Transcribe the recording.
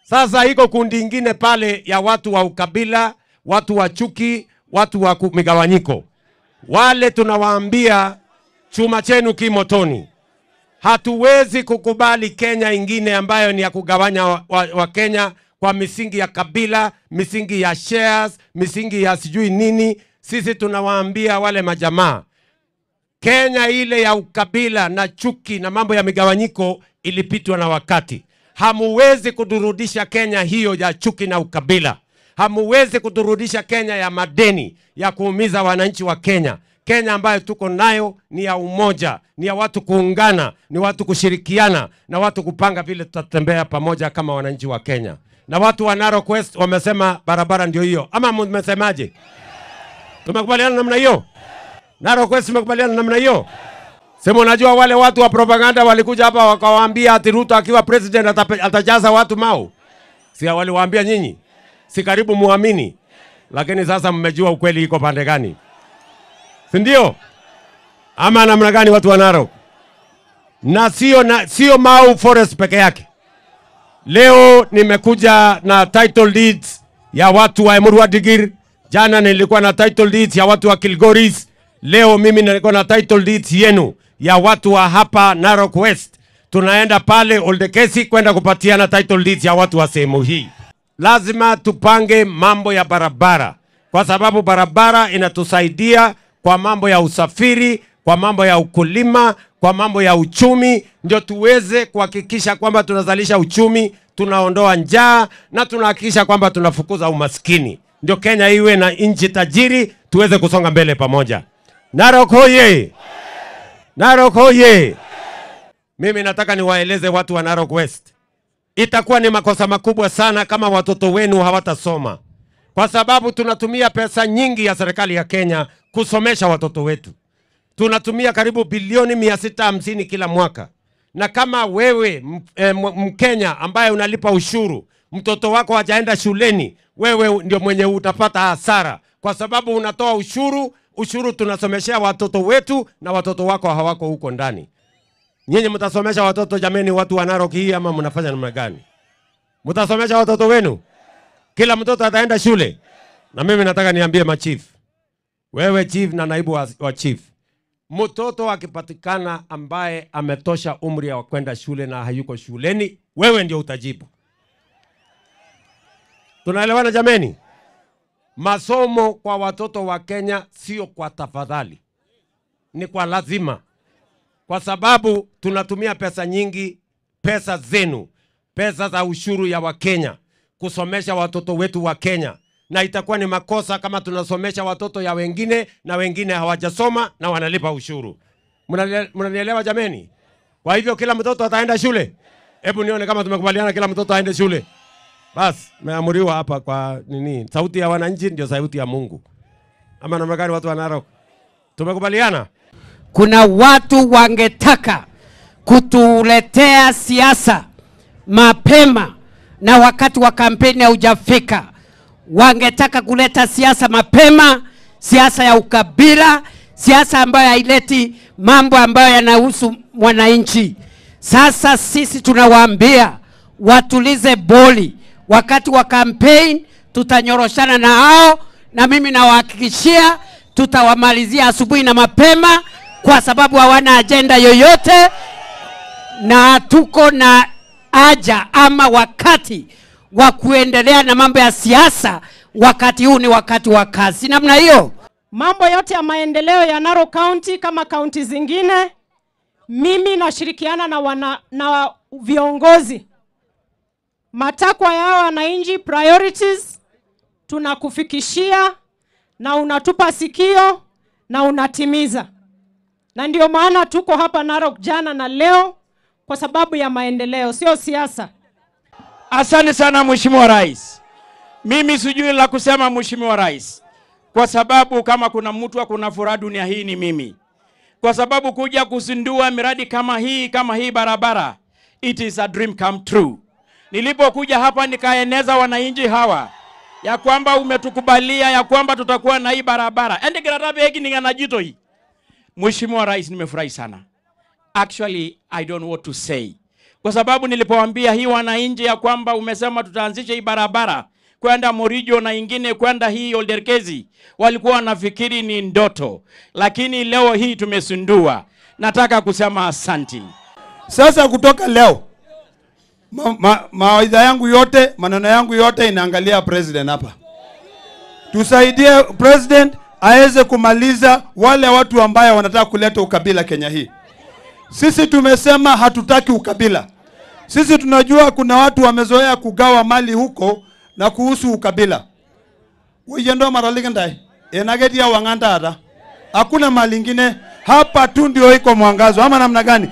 Sasa iko kundi ingine pale ya watu wa ukabila, watu wa chuki, watu wa migawanyiko. Wale tunawaambia chuma chenu kimotoni. Hatuwezi kukubali Kenya ingine ambayo ni ya kugawanya wa Kenya kwa misingi ya kabila, misingi ya shares, misingi ya sijui nini. Sisi tunawaambia wale majamaa, Kenya ile ya ukabila na chuki na mambo ya migawanyiko ilipitwa na wakati. Hamuwezi kudurudisha Kenya hiyo ya chuki na ukabila. Hamuwezi kudurudisha Kenya ya madeni, ya kuumiza wananchi wa Kenya. Kenya ambayo tuko nayo ni ya umoja, ni ya watu kuungana, ni watu kushirikiana, na watu kupanga vile tutatembea pamoja kama wananchi wa Kenya. Na watu wa Narok West wamesema barabara ndio hiyo. Ama mmesemaje? Tumekubaliana namna hiyo? Narok West tumekubaliana namna hiyo? Sema unajua wale watu wa propaganda walikuja hapa wakawaambia ati Ruto akiwa president atajaza watu mau. Si waliwaambia nyinyi? Si karibu muamini. Lakini sasa mmejua ukweli iko pande gani? Si ndio? Ama namna gani watu wa Narok? Na sio Mau Forest peke yake. Leo nimekuja na title deeds ya watu wa Emurua Digir. Jana nilikuwa na title deeds ya watu wa Kilgoris. Leo mimi nilikuwa na title deeds yenu ya watu wa hapa Narok West. Tunaenda pale Oldekesi kwenda kupatiana title deeds ya watu wa sehemu hii. Lazima tupange mambo ya barabara, kwa sababu barabara inatusaidia kwa mambo ya usafiri, kwa mambo ya ukulima, kwa mambo ya uchumi. Ndio tuweze kuhakikisha kwamba tunazalisha uchumi, tunaondoa njaa, na tunahakikisha kwamba tunafukuza umaskini. Ndio Kenya iwe na nchi tajiri, tuweze kusonga mbele pamoja. Narok hoye! Narok hoye! Mimi nataka niwaeleze watu wa Narok West. Itakuwa ni makosa makubwa sana kama watoto wenu hawatasoma. Kwa sababu tunatumia pesa nyingi ya serikali ya Kenya kusomesha watoto wetu. Tunatumia karibu bilioni 650 kila mwaka. Na kama wewe Mkenya ambaye unalipa ushuru, mtoto wako hajaenda shuleni, wewe ndio mwenye utapata hasara. Kwa sababu unatoa ushuru tunasomeshea watoto wetu na watoto wako hawako huko ndani. Nyinyi mtasomesha watoto jameni watu wa Narok hii ama mnafanya namna gani? Mtasomesha watoto wenu? Kila mtoto ataenda shule? Na mimi nataka niambie machief. Wewe chief na naibu wa chief. Mtoto akipatikana ambaye ametosha umri wa kwenda shule na hayuko shuleni, wewe ndio utajibu. Tunaelewana jameni? Masomo kwa watoto wa Kenya sio kwa tafadhali. Ni kwa lazima. Kwa sababu tunatumia pesa nyingi, pesa zenu, pesa za ushuru ya Wakenya, kusomesha watoto wetu wa Kenya. Na itakuwa ni makosa kama tunasomesha watoto ya wengine na wengine hawajasoma na wanalipa ushuru. Mnanielewa jameni? Kwa hivyo kila mtoto ataenda shule. Hebu nione kama tumekubaliana kila mtoto aende shule. Bas, meamuriwa hapa kwa nini? Sauti ya wananchi ndio sauti ya Mungu. Ama namna gani watu wa Narok? Tumekubaliana? Kuna watu wangetaka kutuletea siasa mapema na wakati wa kampeni haujafika. Wangetaka kuleta siasa mapema, siasa ya ukabila, siasa ambayo haileti mambo ambayo yanahusu mwananchi. Sasa sisi tunawaambia watulize boli. Wakati wa kampeni tutanyoroshana na hao, na mimi nawahakikishia tutawamalizia asubuhi na mapema, kwa sababu hawana agenda yoyote, na tuko na haja ama wakati wa kuendelea na mambo ya siasa. Wakati huu ni wakati wa kazi. Namna hiyo mambo yote ya maendeleo ya Narok County kama kaunti zingine, mimi nashirikiana na viongozi. Matakwa yao wananchi, priorities tunakufikishia na unatupa sikio na unatimiza. Na ndio maana tuko hapa Narok jana na leo, kwa sababu ya maendeleo, sio siasa. Asante sana Mheshimiwa Rais. Mimi sijui la kusema Mheshimiwa Rais, kwa sababu kama kuna mtu akuna furaha dunia hii ni mimi. Kwa sababu kuja kuzindua miradi kama hii barabara, it is a dream come true. Nilipokuja hapa nikaeneza wananchi hawa ya kwamba umetukubalia ya kwamba tutakuwa na hii barabara. Ende kiratabe hiki ninganajito hii. Mheshimiwa Rais, nimefurahi sana. Actually, I don't know what to say. kwa sababu nilipowaambia hii wananchi ya kwamba umesema tutaanzisha hii barabara kwenda Morijo na ingine kwenda hii Olderkezi, walikuwa wanafikiri ni ndoto, lakini leo hii tumesundua. Nataka kusema asanti. Sasa kutoka leo mawaidha yangu yote, maneno yangu yote inaangalia president hapa. Tusaidie president aweze kumaliza wale watu ambao wanataka kuleta ukabila Kenya hii. Sisi tumesema hatutaki ukabila. Sisi tunajua kuna watu wamezoea kugawa mali huko na kuhusu ukabila. Wejendo maraligandai enageti ya wanganda hata. Hakuna mali ingine hapa tu ndio iko mwangazo ama namna gani?